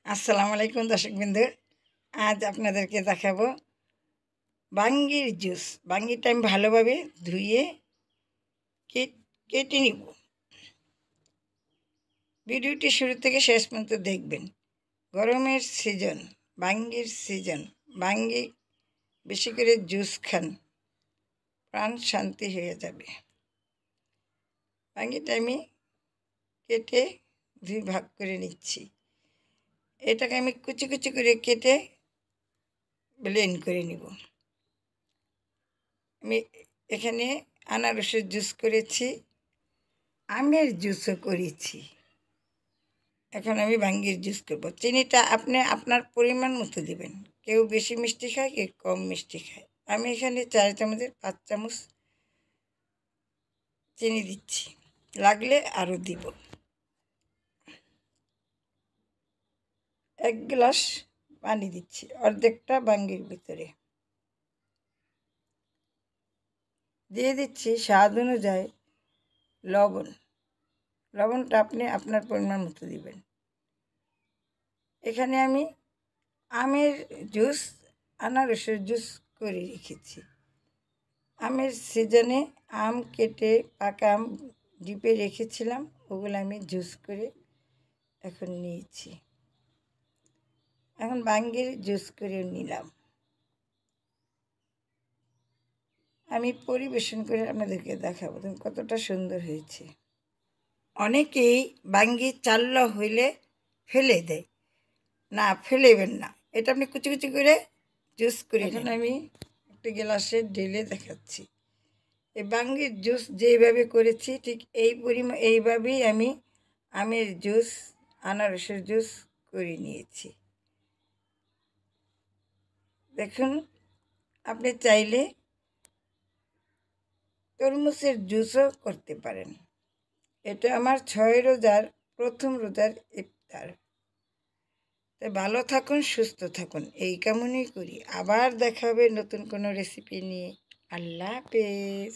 আসসালামু আলাইকুম দর্শকবৃন্দ। আজ আপনাদেরকে দেখাবো বাঙ্গির জুস। বাঙ্গিটা আমি ভালোভাবে ধুয়ে কেটে নিব। ভিডিওটি শুরু থেকে শেষ পর্যন্ত দেখবেন। গরমের সিজন, বাঙ্গির সিজন। বাঙ্গি বেশি করে জুস খান, প্রাণ শান্তি হয়ে যাবে। বাঙ্গিটা আমি কেটে দুই ভাগ করে নিচ্ছি। এটাকে আমি কুচি কুচি করে কেটে ব্লেন্ড করে নিব। আমি এখানে আনারসের জুস করেছি, আমের জুসও করেছি। এখন আমি বাঙ্গির জুস করব। চিনিটা আপনি আপনার পরিমাণ মতো দেবেন। কেউ বেশি মিষ্টি খায়, কেউ কম মিষ্টি খায়। আমি এখানে 4 চামচের 5 চামচ চিনি দিচ্ছি, লাগলে আরও দিব। 1 গ্লাস পানি দিচ্ছি, অর্ধেকটা বাঙ্গির ভিতরে দিয়ে দিচ্ছি। স্বাদ অনুযায়ী লবণ। লবণটা আপনি আপনার পরিমাণ মতো দিবেন। এখানে আমি আমের জুস, আনারসের জুস করে রেখেছি। আমের সিজনে আম কেটে পাকা আম ডিপে রেখেছিলাম, ওগুলো আমি জুস করে এখন নিয়েছি। এখন বাঙ্গির জুস করে নিলাম। আমি পরিবেশন করে আপনাদেরকে দেখাবো কতটা সুন্দর হয়েছে। অনেকেই বাঙ্গি চাল্লা হইলে ফেলে দেয়, না ফেলেবেন না। এটা আপনি কুচি কুচি করে জুস করে। এখন আমি একটা গ্লাসে ঢেলে দেখাচ্ছি। এই বাঙ্গির জুস যেইভাবে করেছি ঠিক এইভাবেই আমি আমের জুস, আনারসের জুস করে নিয়েছি। দেখুন, আপনি চাইলে তরমুজের জুসও করতে পারেন। এটা আমার 6 রোজার প্রথম রোজার ইফতার। তাই ভালো থাকুন, সুস্থ থাকুন, এই কামনাই করি। আবার দেখা হবে নতুন কোনো রেসিপি নিয়ে। আল্লাহ হাফেজ।